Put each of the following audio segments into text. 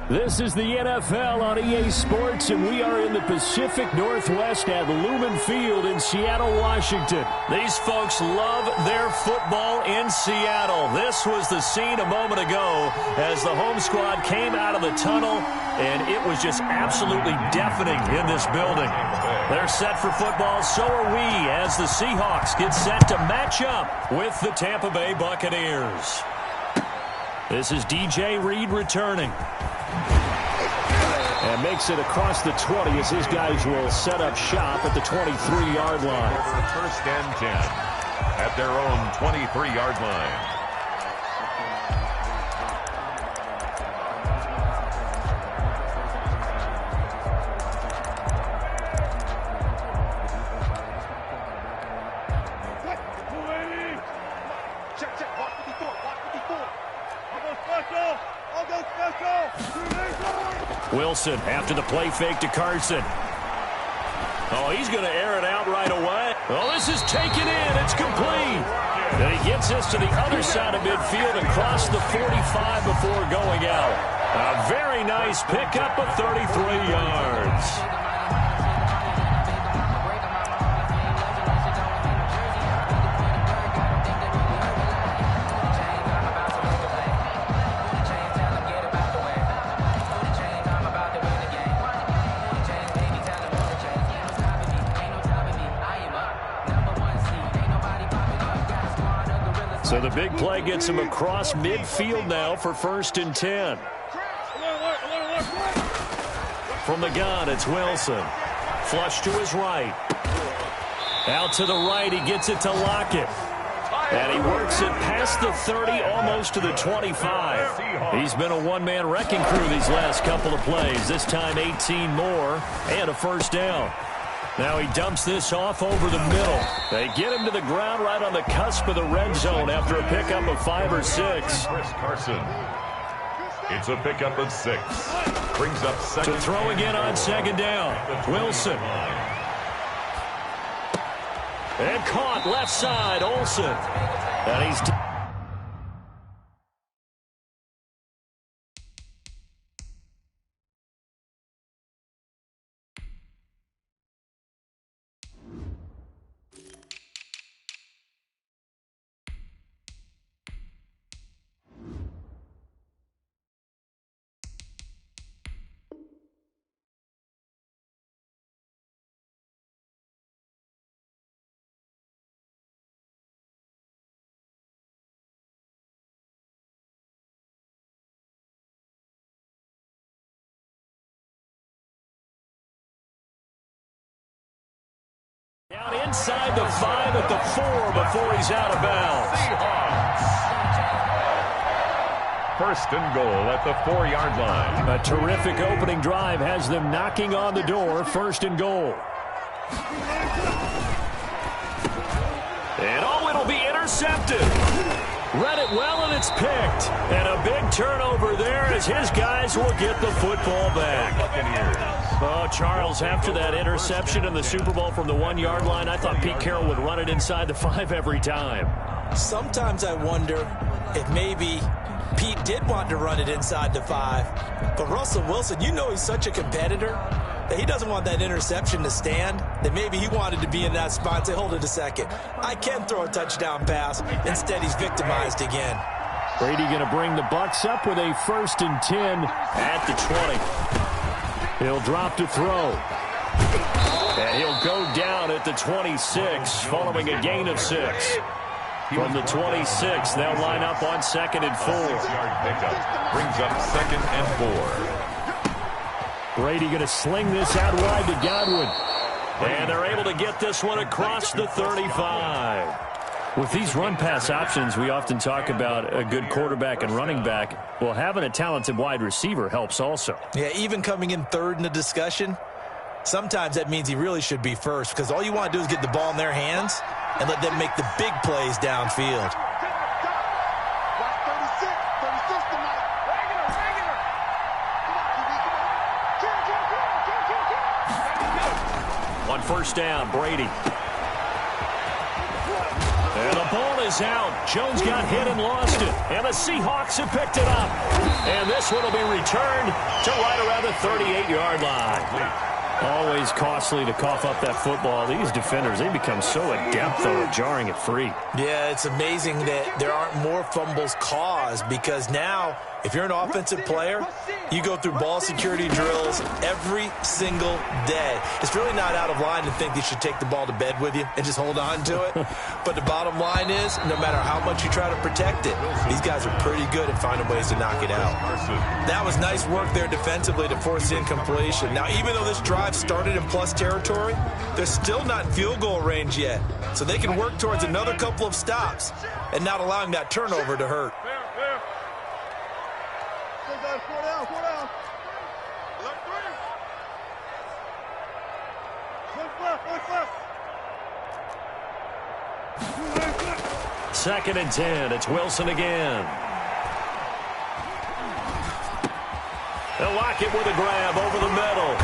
This is the NFL on EA Sports, and we are in the Pacific Northwest at Lumen Field in Seattle, Washington. These folks love their football in Seattle. This was the scene a moment ago as the home squad came out of the tunnel, and it was just absolutely deafening in this building. They're set for football, so are we, as the Seahawks get set to match up with the Tampa Bay Buccaneers. This is DJ Reed returning. And makes it across the 20 as his guys will set up shop at the 23-yard line. First and 10 at their own 23-yard line. Wilson after the play fake to Carson. Oh, he's going to air it out right away. Oh, this is taken in. It's complete. And he gets us to the other side of midfield and across the 45 before going out. A very nice pickup of 33 yards. So the big play gets him across midfield now for 1st and 10. From the gun, it's Wilson. Flush to his right. Out to the right, he gets it to Lockett. And he works it past the 30, almost to the 25. He's been a one-man wrecking crew these last couple of plays. This time 18 more and a first down. Now he dumps this off over the middle. They get him to the ground right on the cusp of the red zone after a pickup of 5 or 6. Chris Carson. It's a pickup of 6. Brings up second. To throw again on second down. Wilson. And caught left side, Olsen. And he's... Down inside the 5 at the 4 before he's out of bounds. First and goal at the 4-yard line. A terrific opening drive has them knocking on the door. 1st and goal. And oh, it'll be intercepted. Read it well, and it's picked. And a big turnover there as his guys will get the football back. Oh, Charles, after that interception in the Super Bowl from the 1-yard line, I thought Pete Carroll would run it inside the 5 every time. Sometimes I wonder if maybe Pete did want to run it inside the 5. But Russell Wilson, you know he's such a competitor that he doesn't want that interception to stand, that maybe he wanted to be in that spot and say, hold it a second, I can throw a touchdown pass. Instead, he's victimized again. Brady going to bring the Bucs up with a 1st and 10 at the 20. He'll drop to throw. And he'll go down at the 26 following a gain of 6. From the 26, they'll line up on 2nd and 4. 6-yard pickup. Brings up 2nd and 4. Brady going to sling this out wide to Godwin. And they're able to get this one across the 35. With these run-pass options, we often talk about a good quarterback and running back. Well, having a talented wide receiver helps also. Yeah, even coming in 3rd in the discussion, sometimes that means he really should be 1st, because all you want to do is get the ball in their hands and let them make the big plays downfield. On 1st down, Brady. And the ball is is out. Jones got hit and lost it. And the Seahawks have picked it up. And this one will be returned to right around the 38-yard line. Always costly to cough up that football. These defenders, they become so adept, though, at jarring it free. Yeah, it's amazing that there aren't more fumbles caused, because now, if you're an offensive player, you go through ball security drills every single day. It's really not out of line to think you should take the ball to bed with you and just hold on to it. But the bottom line is, no matter how much you try to protect it, these guys are pretty good at finding ways to knock it out. That was nice work there defensively to force the incompletion. Now, even though this drive started in plus territory, they're still not in field goal range yet. So they can work towards another couple of stops and not allowing that turnover to hurt. Second and 10. It's Wilson again. They'll lock it with a grab over the middle.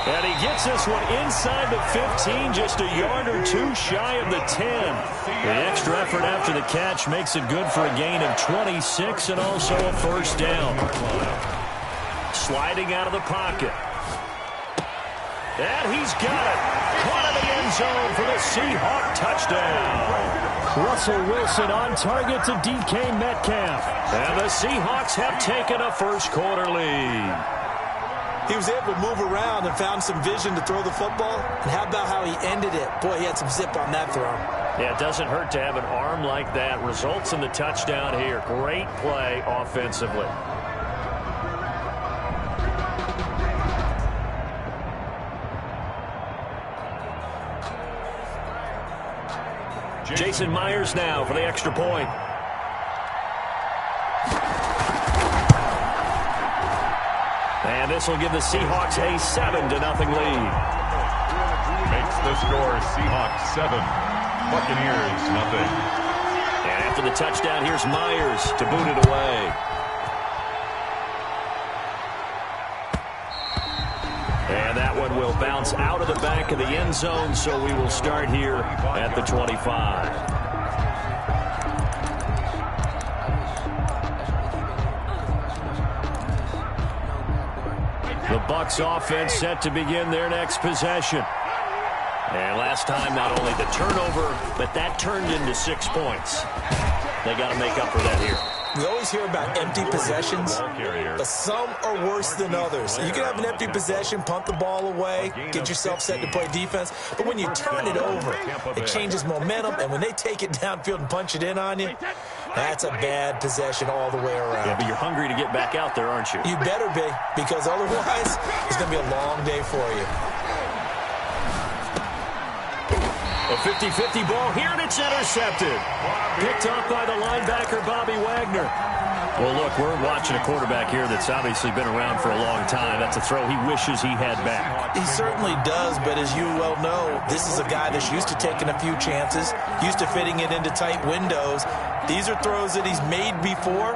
And he gets this one inside the 15, just a yard or two shy of the 10. The extra effort after the catch makes it good for a gain of 26 and also a first down. Sliding out of the pocket. And he's got it. Caught in the end zone for the Seahawk touchdown. Russell Wilson on target to DK Metcalf. And the Seahawks have taken a first-quarter lead. He was able to move around and found some vision to throw the football. And how about how he ended it? Boy, he had some zip on that throw. Yeah, it doesn't hurt to have an arm like that. Results in the touchdown here. Great play offensively. Jason Myers now for the extra point. And this will give the Seahawks a 7-0 lead. Makes the score Seahawks 7, Buccaneers 0. And after the touchdown, here's Myers to boot it away. And that one will bounce out of the back of the end zone, so we will start here at the 25. The Bucs offense set to begin their next possession. And last time, not only the turnover, but that turned into 6 points. They got to make up for that here. We always hear about empty possessions, but some are worse than others. You can have an empty possession, punt the ball away, get yourself set to play defense, but when you turn it over, it changes momentum, and when they take it downfield and punch it in on you, that's a bad possession all the way around. Yeah, but you're hungry to get back out there, aren't you? You better be, because otherwise, it's going to be a long day for you. A 50-50 ball here, and it's intercepted. Picked off by the linebacker, Bobby Wagner. Well, look, we're watching a quarterback here that's obviously been around for a long time. That's a throw he wishes he had back. He certainly does, but as you well know, this is a guy that's used to taking a few chances, used to fitting it into tight windows. These are throws that he's made before.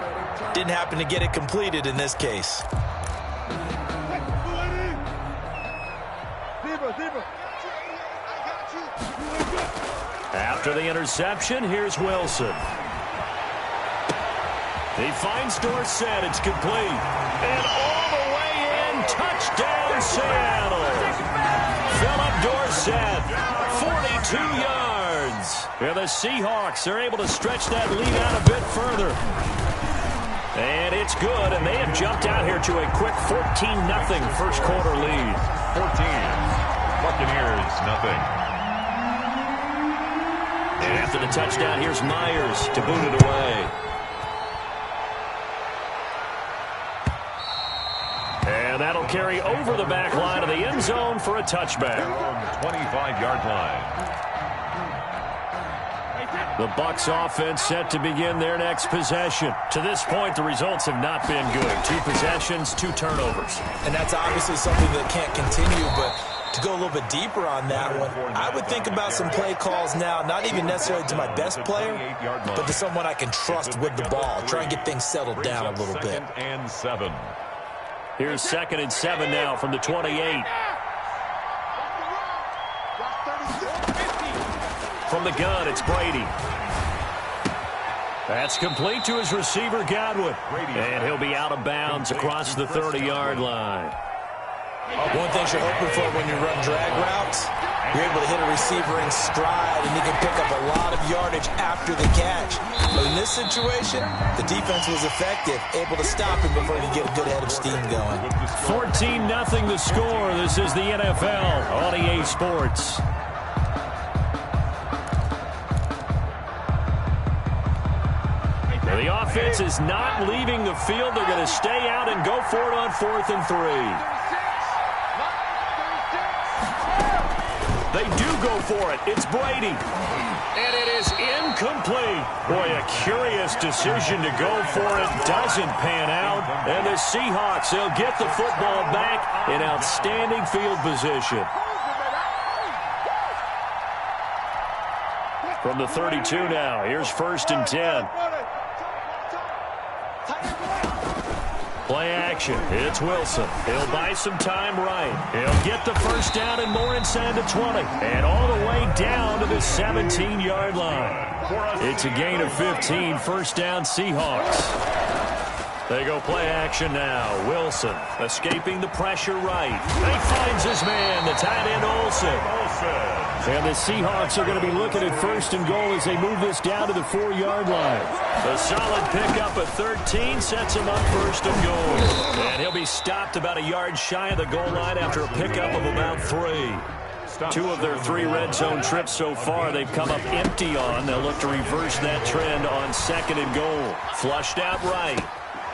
Didn't happen to get it completed in this case. After the interception, here's Wilson. He finds Dorsett. It's complete. And all the way in, touchdown Seattle. Philip Dorsett, 42 yards. And the Seahawks are able to stretch that lead out a bit further. And it's good, and they have jumped out here to a quick 14-0 first-quarter lead. 14, Buccaneers 0. And after the touchdown, here's Myers to boot it away. And that'll carry over the back line of the end zone for a touchback. On the 25-yard line. The Bucs offense set to begin their next possession. To this point, the results have not been good. 2 possessions, 2 turnovers. And that's obviously something that can't continue, but to go a little bit deeper on that one, I would think about some play calls now, not even necessarily to my best player, but to someone I can trust with the ball. Try and get things settled down a little bit. 2nd and 7. Here's 2nd and 7 now from the 28. From the gun, it's Brady. That's complete to his receiver, Godwin. And he'll be out of bounds across the 30-yard line. One thing you're hoping for when you run drag routes, you're able to hit a receiver in stride, and he can pick up a lot of yardage after the catch. But in this situation, the defense was effective, able to stop him before he could get a good head of steam going. 14-0 the score. This is the NFL on EA Sports. The offense is not leaving the field. They're going to stay out and go for it on 4th and 3. They do go for it. It's Brady. And it is incomplete. Boy, a curious decision to go for it. Doesn't pan out. And the Seahawks, they'll get the football back in outstanding field position. From the 32 now, here's 1st and 10. Play action. It's Wilson. He'll buy some time right. He'll get the first down and more inside the 20. And all the way down to the 17-yard line. It's a gain of 15. First down, Seahawks. They go play action now. Wilson escaping the pressure right. He finds his man, the tight end Olsen. And the Seahawks are going to be looking at 1st and goal as they move this down to the 4-yard line. A solid pickup at 13 sets him up 1st and goal. And he'll be stopped about a yard shy of the goal line after a pickup of about 3. 2 of their 3 red zone trips so far they've come up empty on. They'll look to reverse that trend on 2nd and goal. Flushed out right.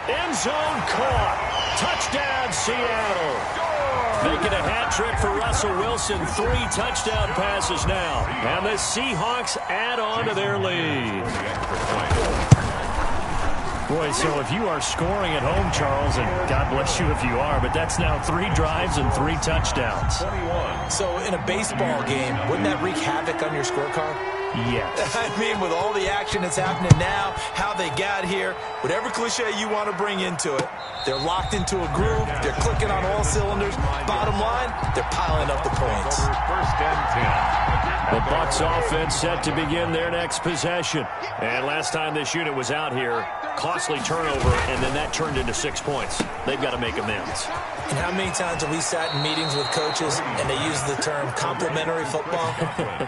End zone caught. Touchdown, Seattle. Making a hat trick for Russell Wilson. 3 touchdown passes now. And the Seahawks add on to their lead. Boy, so if you are scoring at home, Charles, and God bless you if you are, but that's now 3 drives and 3 touchdowns. So in a baseball game, wouldn't that wreak havoc on your scorecard? Yes. I mean, with all the action that's happening now, how they got here, whatever cliche you want to bring into it, they're locked into a groove, they're clicking on all cylinders. Bottom line, they're piling up the points. 1st and 10. The Bucs offense set to begin their next possession. And last time this unit was out here, costly turnover, and then that turned into 6 points. They've got to make amends. And how many times have we sat in meetings with coaches and they use the term complementary football?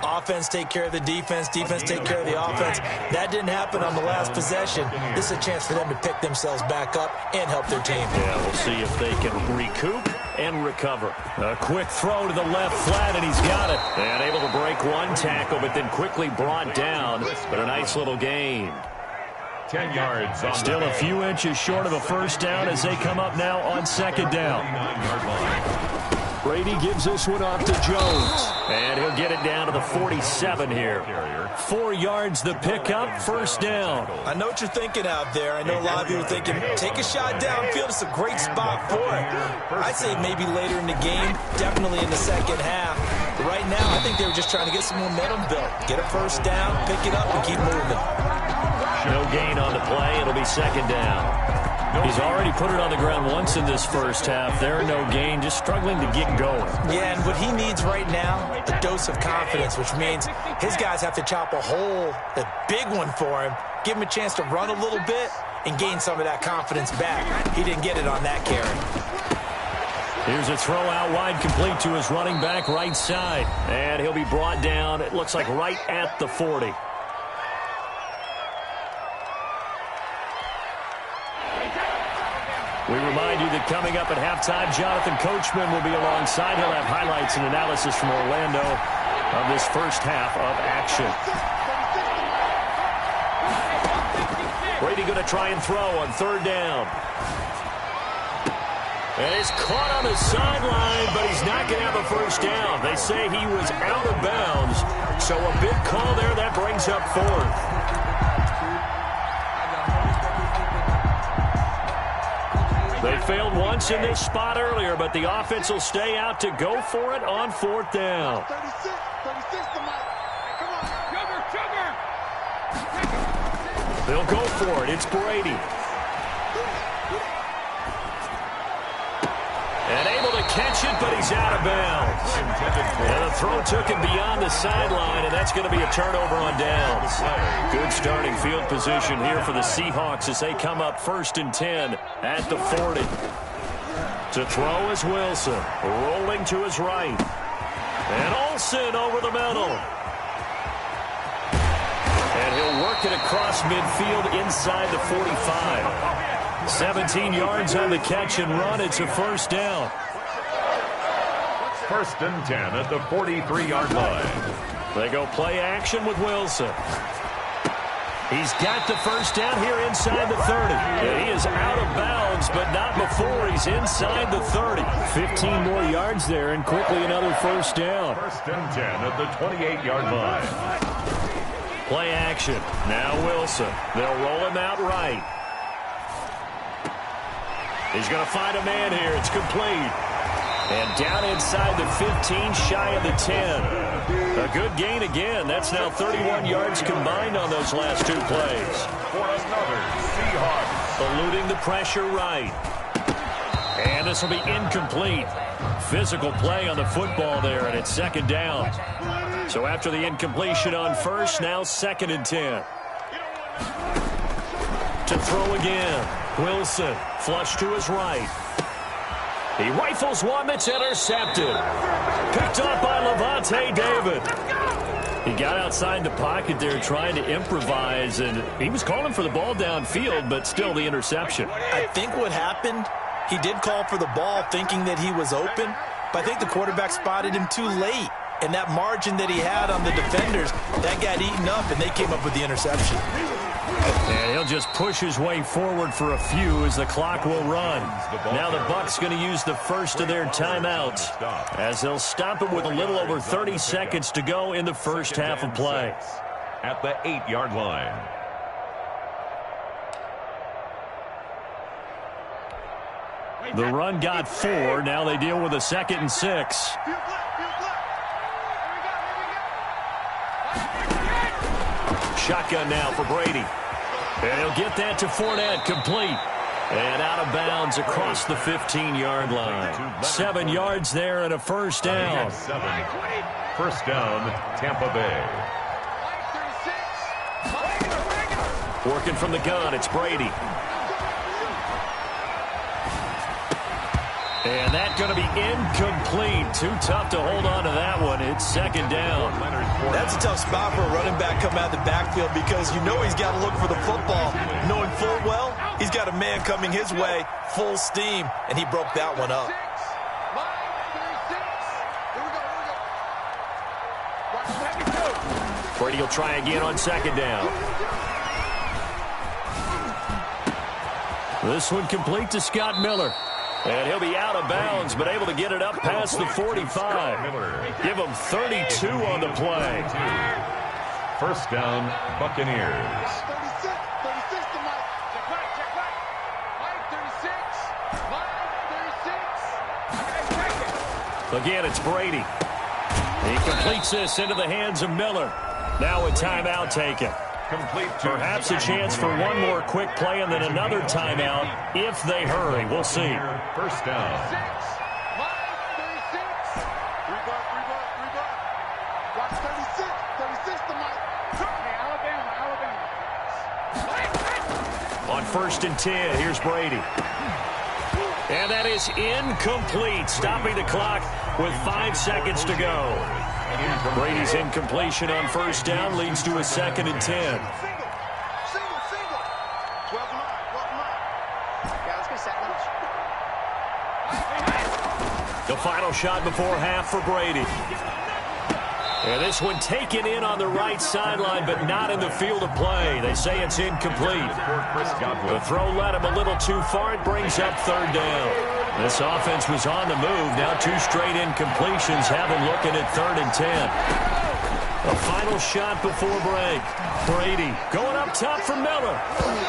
Offense take care of the defense, defense take care of the offense. That didn't happen on the last possession. This is a chance for them to pick themselves back up and help their team. Yeah, we'll see if they can recoup and recover. A quick throw to the left flat, and he's got it. And able to break one tackle, but then quickly brought down. But a nice little gain. 10 yards. Still a few inches short of a first down as they come up now on 2nd down. Brady gives this one off to Jones. And he'll get it down to the 47 here. 4 yards the pickup, first down. I know what you're thinking out there. I know a lot of you are thinking, take a shot downfield. It's a great spot for it. I'd say maybe later in the game, definitely in the second half. But right now, I think they were just trying to get some momentum built. Get a first down, pick it up, and keep moving. No gain on the play. It'll be 2nd down. He's already put it on the ground once in this first half. There, no gain, just struggling to get going. Yeah, and what he needs right now, a dose of confidence, which means his guys have to chop a hole, a big one for him, give him a chance to run a little bit and gain some of that confidence back. He didn't get it on that carry. Here's a throw out wide, complete to his running back right side. And he'll be brought down, it looks like right at the 40. We remind you that coming up at halftime, Jonathan Coachman will be alongside. He'll have highlights and analysis from Orlando of this first half of action. Brady going to try and throw on 3rd down. And he's caught on the sideline, but he's not going to have a first down. They say he was out of bounds, so a big call there. That brings up 4th. They failed once in this spot earlier, but the offense will stay out to go for it on 4th down. They'll go for it. It's Brady. And able to catch it, but he's out of bounds. And the throw took him beyond the sideline, and that's going to be a turnover on downs. Good starting field position here for the Seahawks as they come up 1st and 10 at the 40. To throw is Wilson, rolling to his right. And Olsen over the middle. And he'll work it across midfield inside the 45. 17 yards on the catch and run. It's a 1st down. 1st and 10 at the 43-yard line. They go play action with Wilson. He's got the 1st down here inside the 30. And he is out of bounds, but not before he's inside the 30. 15 more yards there, and quickly another 1st down. 1st and 10 at the 28-yard line. Play action. Now Wilson. They'll roll him out right. He's going to find a man here. It's complete. And down inside the 15, shy of the 10. A good gain again. That's now 31 yards combined on those last 2 plays. For another Seahawks. Eluding the pressure right. And this will be incomplete. Physical play on the football there, and it's 2nd down. So after the incompletion on 1st, now 2nd and 10. To throw again. Wilson, flush to his right. He rifles one that's intercepted. Picked up by Levante David. He got outside the pocket there trying to improvise, and he was calling for the ball downfield, but still the interception. I think what happened, he did call for the ball thinking that he was open, but I think the quarterback spotted him too late. And that margin that he had on the defenders, that got eaten up, and they came up with the interception. And he'll just push his way forward for a few as the clock will run. Now the Bucs going to use the first of their timeouts as they'll stop it with a little over 30 seconds to go in the first half of play. At the 8-yard line. The run got 4. Now they deal with a 2nd and 6. Shotgun now for Brady. And he'll get that to Fournette, complete. And out of bounds across the 15-yard line. 7 yards there and a 1st down. 1st down, Tampa Bay. Working from the gun, it's Brady. And that's going to be incomplete. Too tough to hold on to that one. It's 2nd down. That's a tough spot for a running back coming out of the backfield because you know he's got to look for the football. Knowing full well, he's got a man coming his way, full steam, and he broke that one up. Brady will try again on 2nd down. This one complete to Scott Miller. And he'll be out of bounds, but able to get it up past the 45. Give him 32 on the play. 1st down, Buccaneers. Again, it's Brady. He completes this into the hands of Miller. Now a timeout taken. Perhaps a chance for one more quick play and then another timeout if they hurry. We'll see. 1st down. On 1st and 10, here's Brady. And that is incomplete, stopping the clock with 5 seconds to go. Brady's incompletion on 1st down leads to a 2nd and 10. The final shot before half for Brady. And this one taken in on the right sideline, but not in the field of play. They say it's incomplete. The throw led him a little too far. It brings up 3rd down. This offense was on the move. Now 2 straight incompletions have him looking at 3rd and 10. A final shot before break. Brady going up top for Miller.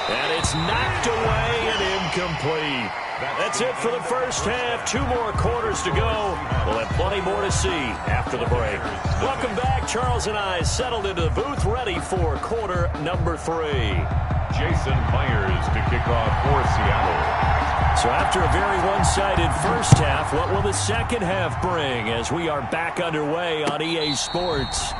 And it's knocked away and incomplete. That's it for the first half. 2 more quarters to go. We'll have plenty more to see after the break. Welcome back. Charles and I settled into the booth ready for quarter number 3. Jason Myers to kick off for Seattle. So after a very one-sided first half, what will the second half bring as we are back underway on EA Sports?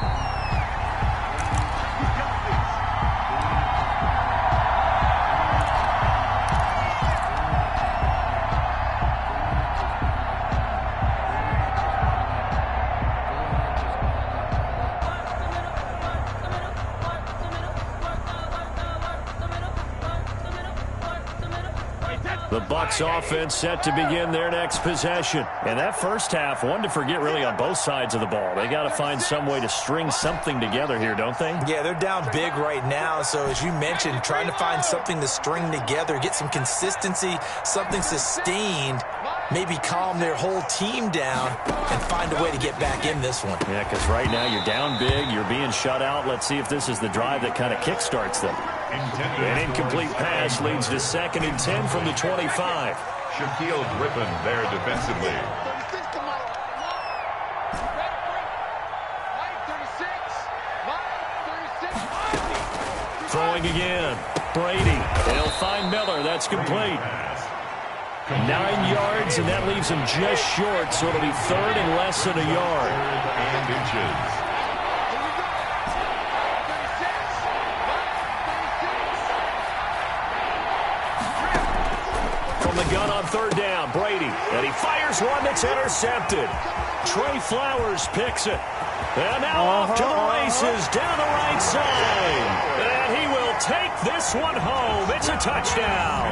The Bucs offense set to begin their next possession. And that first half, one to forget really on both sides of the ball. They got to find some way to string something together here, don't they? Yeah, they're down big right now. So as you mentioned, trying to find something to string together, get some consistency, something sustained, maybe calm their whole team down and find a way to get back in this one. Yeah, because right now you're down big, you're being shut out. Let's see if this is the drive that kind of kickstarts them. An incomplete pass leads to 2nd and 10 from the 25. Shaquille Griffin there defensively. Throwing again. Brady. They'll find Miller. That's complete. 9 yards, and that leaves him just short, so it'll be 3rd and less than a yard. 3rd and inches. From the gun on 3rd down, Brady. And he fires one that's intercepted. Trey Flowers picks it. And now off to the races down the right side. And he will take this one home. It's a touchdown.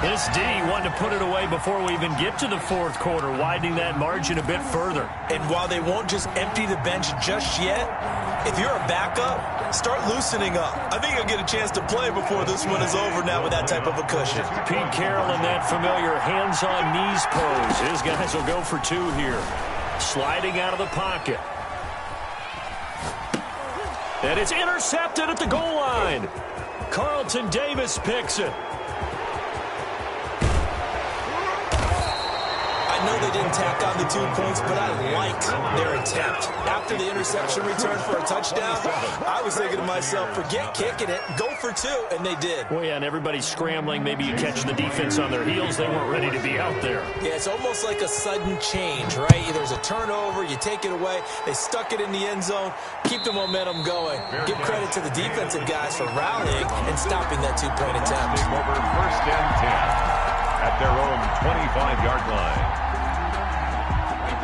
This D wanted to put it away before we even get to the 4th quarter, widening that margin a bit further. And while they won't just empty the bench just yet, if you're a backup, start loosening up. I think you'll get a chance to play before this one is over now with that type of a cushion. Pete Carroll in that familiar hands-on knees pose. His guys will go for 2 here. Sliding out of the pocket. And it's intercepted at the goal line. Carlton Davis picks it. I know they didn't tack on the 2 points, but I liked their attempt. After the interception return for a touchdown, I was thinking to myself, forget kicking it, go for 2, and they did. Well, yeah, and everybody's scrambling. Maybe you catch the defense on their heels. They weren't ready to be out there. Yeah, it's almost like a sudden change, right? There's a turnover, you take it away, they stuck it in the end zone, keep the momentum going. Give credit to the defensive guys for rallying and stopping that 2-point attempt. Over 1st and 10 at their own 25-yard line.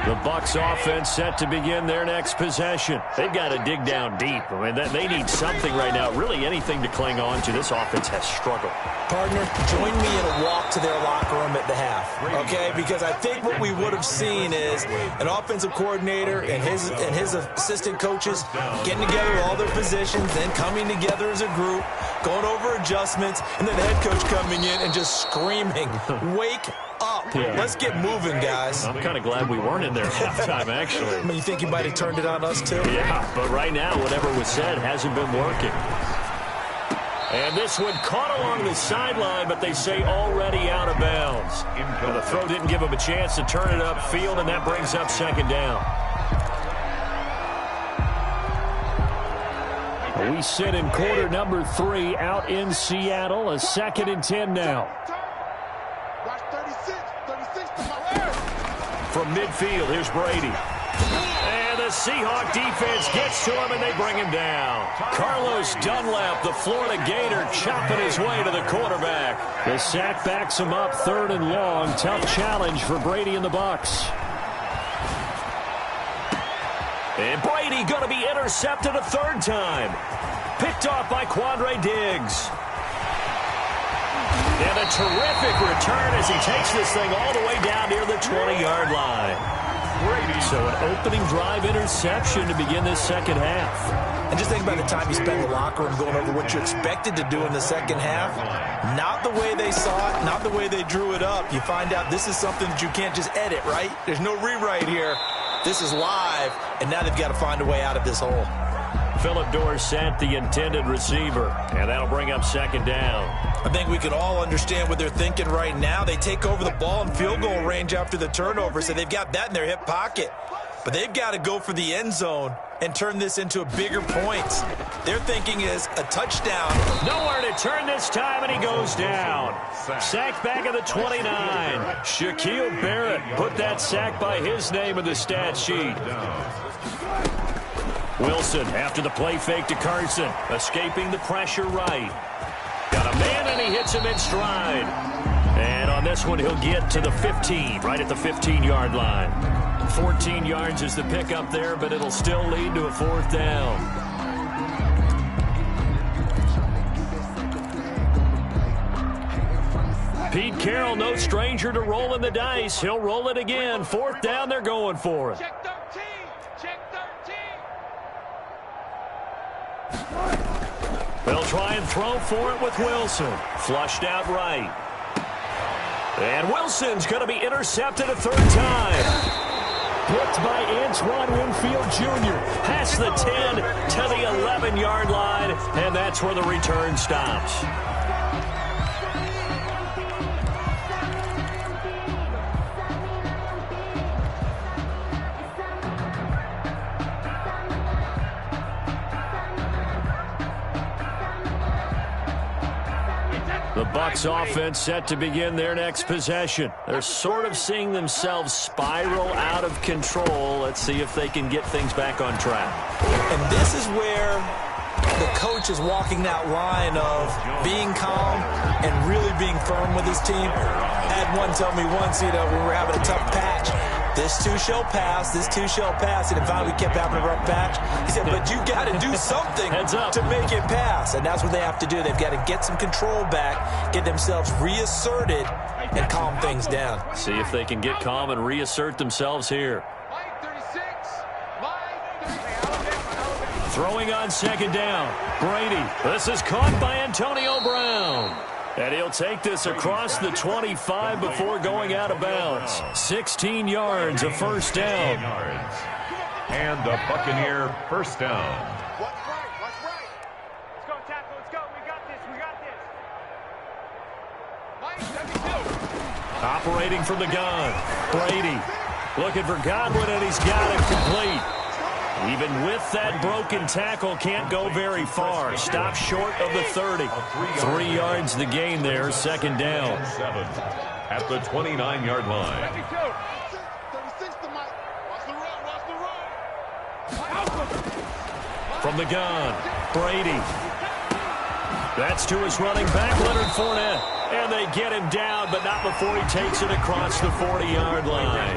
The Bucs offense set to begin their next possession. They've got to dig down deep. I mean, they need something right now, really anything to cling on to. This offense has struggled. Partner, join me in a walk to their locker room at the half, okay? Because I think what we would have seen is an offensive coordinator and his assistant coaches getting together with all their positions, then coming together as a group, going over adjustments, and then the head coach coming in and just screaming, wake up. Yeah. Let's get moving, guys. I'm kind of glad we weren't in there halftime, actually. I mean, you think he might have turned it on us, too? Yeah, but right now, whatever was said hasn't been working. And this one caught along the sideline, but they say already out of bounds. And the throw didn't give him a chance to turn it upfield, and that brings up 2nd down. We sit in quarter number 3 out in Seattle. A 2nd and 10 now. From midfield, here's Brady. And the Seahawk defense gets to him, and they bring him down. Carlos Dunlap, the Florida Gator, chopping his way to the quarterback. The sack backs him up 3rd and long. Tough challenge for Brady and the Bucs. And Brady going to be intercepted a 3rd time. Picked off by Quandre Diggs. And a terrific return as he takes this thing all the way down near the 20-yard line. So an opening drive interception to begin this 2nd half. And just think about the time you spend in the locker room going over what you expected to do in the 2nd half. Not the way they saw it, not the way they drew it up. You find out this is something that you can't just edit, right? There's no rewrite here. This is live, and now they've got to find a way out of this hole. Phillip Dorsett, the intended receiver, and that'll bring up 2nd down. I think we can all understand what they're thinking right now. They take over the ball in field goal range after the turnover, so they've got that in their hip pocket. But they've got to go for the end zone and turn this into a bigger point. Their thinking is a touchdown. Nowhere to turn this time, and he goes down. Sacked back at the 29. Shaquille Barrett put that sack by his name in the stat sheet. Wilson after the play fake to Carson. Escaping the pressure right. Got a man, and he hits him in stride. And on this one, he'll get to the 15, right at the 15-yard line. 14 yards is the pickup there, but it'll still lead to a 4th down. Pete Carroll, no stranger to rolling the dice. He'll roll it again. 4th down, they're going for it. Check 13. Check 13. They'll try and throw for it with Wilson. Flushed out right. And Wilson's going to be intercepted a 3rd time. Picked by Antoine Winfield Jr. Past the 10 to the 11-yard line, and that's where the return stops. The Bucs offense set to begin their next possession. They're sort of seeing themselves spiral out of control. Let's see if they can get things back on track. And this is where the coach is walking that line of being calm and really being firm with his team. I had one tell me once, when we were having a tough patch, this too shall pass, this too shall pass. And finally we kept having a rough patch. He said, but you got to do something to make it pass. And that's what they have to do. They've got to get some control back, get themselves reasserted, and calm things down. See if they can get calm and reassert themselves here. Throwing on 2nd down. Brady. This is caught by Antonio Brown. And he'll take this across the 25 before going out of bounds. 16 yards, a 1st down. And the Buccaneer 1st down. Watch right. Let's go, tackle. Let's go. We got this. Mike, 72. Operating from the gun. Brady looking for Godwin, and he's got him complete. Even with that broken tackle, can't go very far. Stop short of the 30. 3 yards the gain there, 2nd down. At the 29-yard line. 36 to Mike. Watch the run. From the gun, Brady. That's to his running back, Leonard Fournette. And they get him down, but not before he takes it across the 40-yard line.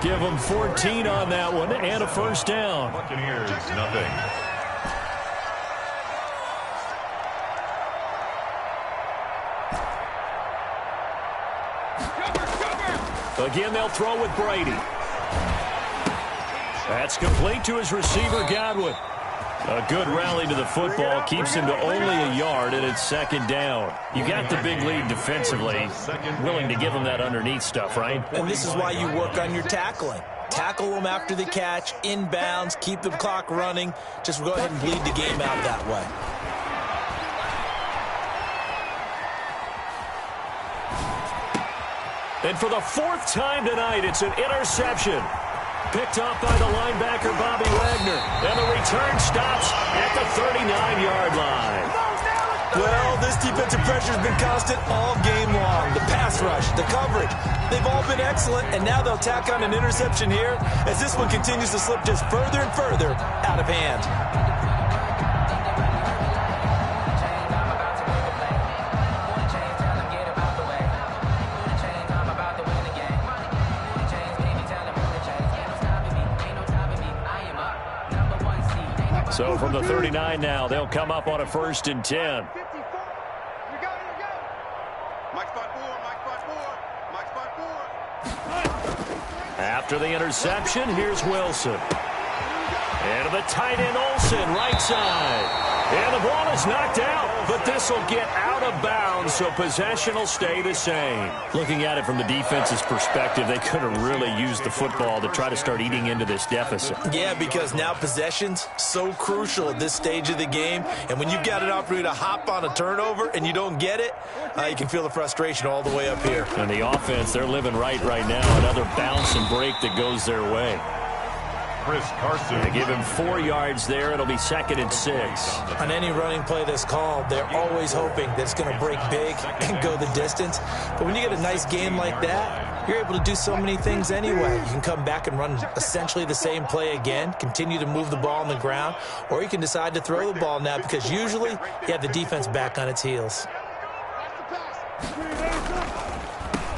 Give him 14 on that one and a 1st down. Buccaneers, nothing. Again, they'll throw with Brady. That's complete to his receiver, Godwin. A good rally to the football keeps him to only a yard, and it's 2nd down. You got the big lead defensively. Willing to give him that underneath stuff, right? And this is why you work on your tackling. Tackle them after the catch, inbounds, keep the clock running. Just go ahead and bleed the game out that way. And for the 4th time tonight, it's an interception. Picked up by the linebacker, Bobby Wagner. And the return stops at the 39-yard line. Well, this defensive pressure has been constant all game long. The pass rush, the coverage, they've all been excellent, and now they'll tack on an interception here as this one continues to slip just further and further out of hand. So from the 39 now, they'll come up on a 1st and 10. After the interception, here's Wilson. And to the tight end, Olsen, right side. And the ball is knocked out, but this will get out of bounds, so possession will stay the same. Looking at it from the defense's perspective, they could have really used the football to try to start eating into this deficit. Yeah, because now possession's so crucial at this stage of the game, and when you've got an opportunity to hop on a turnover and you don't get it, you can feel the frustration all the way up here. And the offense, they're living right now. Another bounce and break that goes their way. Chris Carson. They give him 4 yards there. It'll be 2nd and 6. On any running play that's called, they're always hoping that it's going to break big and go the distance. But when you get a nice game like that, you're able to do so many things anyway. You can come back and run essentially the same play again, continue to move the ball on the ground, or you can decide to throw the ball now because usually you have the defense back on its heels.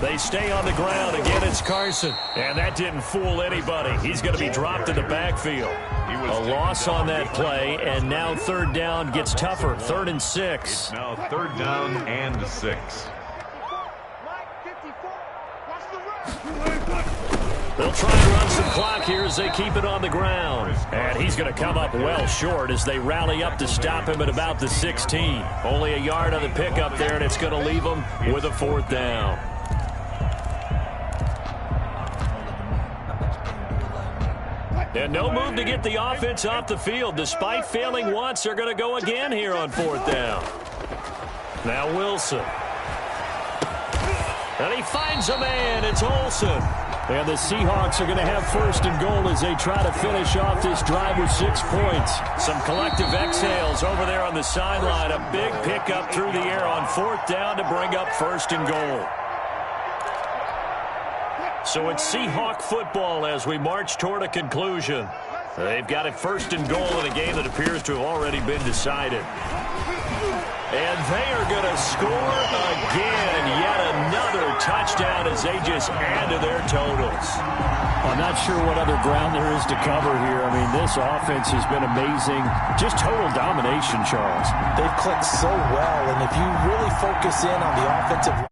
They stay on the ground. Again, it's Carson. And that didn't fool anybody. He's going to be dropped in the backfield. A loss on that play, and now 3rd down gets tougher. 3rd and 6. It's now 3rd down and 6. They'll try and run some clock here as they keep it on the ground. And he's going to come up well short as they rally up to stop him at about the 16. Only a yard on the pickup there, and it's going to leave him with a 4th down. And no move to get the offense off the field. Despite failing once, they're going to go again here on 4th down. Now Wilson. And he finds a man. It's Olsen. And the Seahawks are going to have 1st and goal as they try to finish off this drive with 6 points. Some collective exhales over there on the sideline. A big pickup through the air on 4th down to bring up 1st and goal. So it's Seahawk football as we march toward a conclusion. They've got it 1st and goal in a game that appears to have already been decided. And they are going to score again. Yet another touchdown as they just add to their totals. I'm not sure what other ground there is to cover here. I mean, this offense has been amazing. Just total domination, Charles. They've clicked so well, and if you really focus in on the offensive line,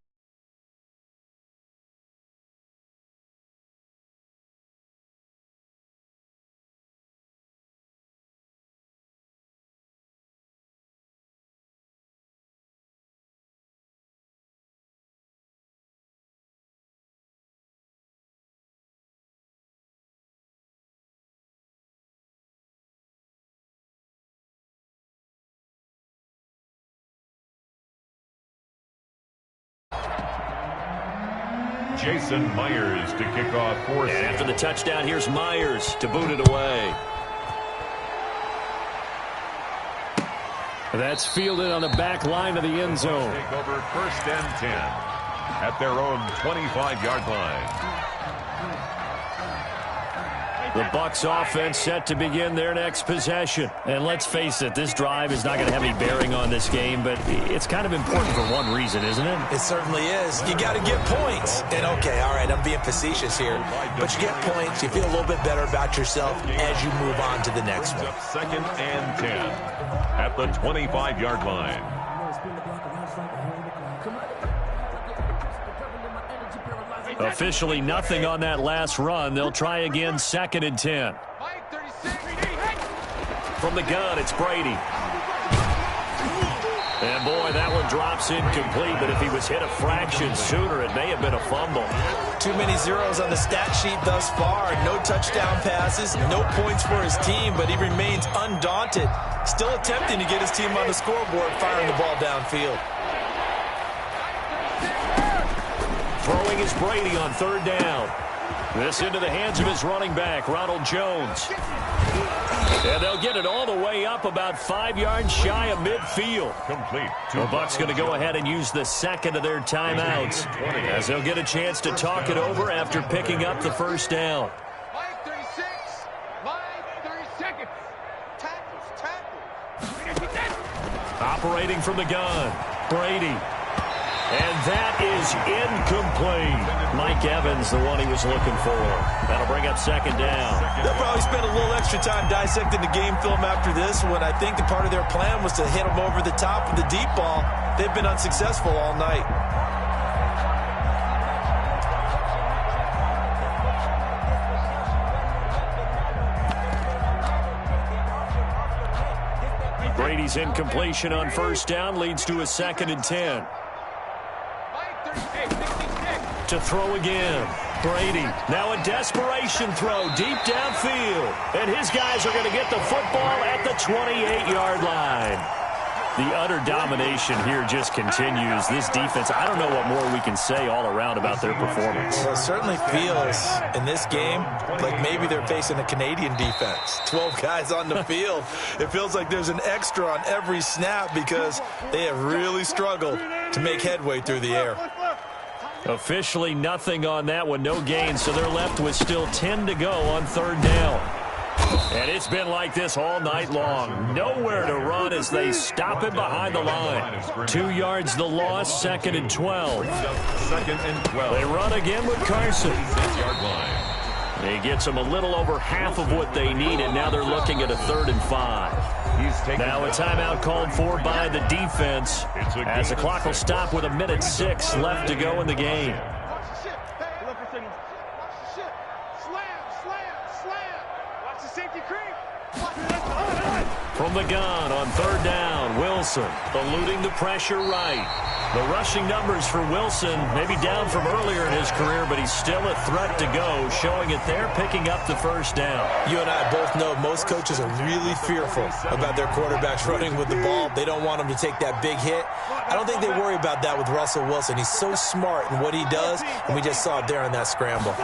Jason Myers to kick off 4th. And after the touchdown, here's Myers to boot it away. That's fielded on the back line of the end zone. Take over 1st and 10 at their own 25-yard line. The Bucs offense set to begin their next possession. And let's face it, this drive is not going to have any bearing on this game, but it's kind of important for one reason, isn't it? it certainly is. You got to get points. And okay, all right, I'm being facetious here, but you get points, you feel a little bit better about yourself as you move on to the next one. 2nd and 10 at the 25-yard line. Officially nothing on that last run. They'll try again 2nd and 10. From the gun, it's Brady. And boy, that one drops incomplete, but if he was hit a fraction sooner, it may have been a fumble. Too many zeros on the stat sheet thus far. No touchdown passes, no points for his team, but he remains undaunted. Still attempting to get his team on the scoreboard, firing the ball downfield. Throwing is Brady on 3rd down. This into the hands of his running back, Ronald Jones. And they'll get it all the way up about 5 yards shy of midfield. Complete. The Bucs going to go ahead and use the 2nd of their timeouts as they'll get a chance to talk it over after picking up the 1st down. 5:36. 30 seconds. Tackles. Operating from the gun, Brady. And that is incomplete. Mike Evans, the one he was looking for. That'll bring up 2nd down. They'll probably spend a little extra time dissecting the game film after this one. I think the part of their plan was to hit him over the top with the deep ball. They've been unsuccessful all night. Brady's incompletion on 1st down leads to a 2nd and 10. To throw again, Brady. Now a desperation throw deep downfield. And his guys are going to get the football at the 28-yard line. The utter domination here just continues. This defense, I don't know what more we can say all around about their performance. Well, it certainly feels in this game like maybe they're facing a Canadian defense. 12 guys on the field. It feels like there's an extra on every snap because they have really struggled to make headway through the air. Officially nothing on that one, no gain, so they're left with still 10 to go on third down. And it's been like this all night long. Nowhere to run as they stop it behind the line. 2 yards the loss, 2nd and 12. Second and 12. They run again with Carson. 6-yard line. He gets them a little over half of what they need, and now they're looking at a 3rd and 5. Now a timeout called for by the defense as the clock will stop with 1:06 left to go in the game. From the gun on third down, Wilson eluding the pressure right. The rushing numbers for Wilson maybe down from earlier in his career, but he's still a threat to go, showing it there, picking up the first down. You and I both know most coaches are really fearful about their quarterbacks running with the ball. They don't want them to take that big hit. I don't think they worry about that with Russell Wilson. He's so smart in what he does, and we just saw it there on that scramble.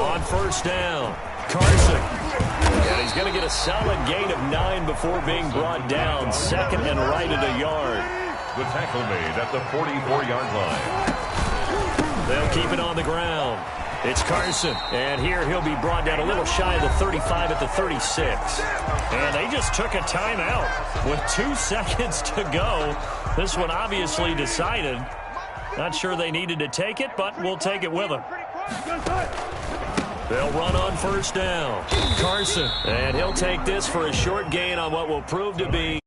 On first down, Carson. And he's going to get a solid gain of 9 before being brought down. 2nd and right at a yard. The tackle made at the 44-yard line. They'll keep it on the ground. It's Carson. And here he'll be brought down a little shy of the 35 at the 36. And they just took a timeout with 2 seconds to go. This one obviously decided. Not sure they needed to take it, but we'll take it with them. They'll run on first down. Carson. And he'll take this for a short gain on what will prove to be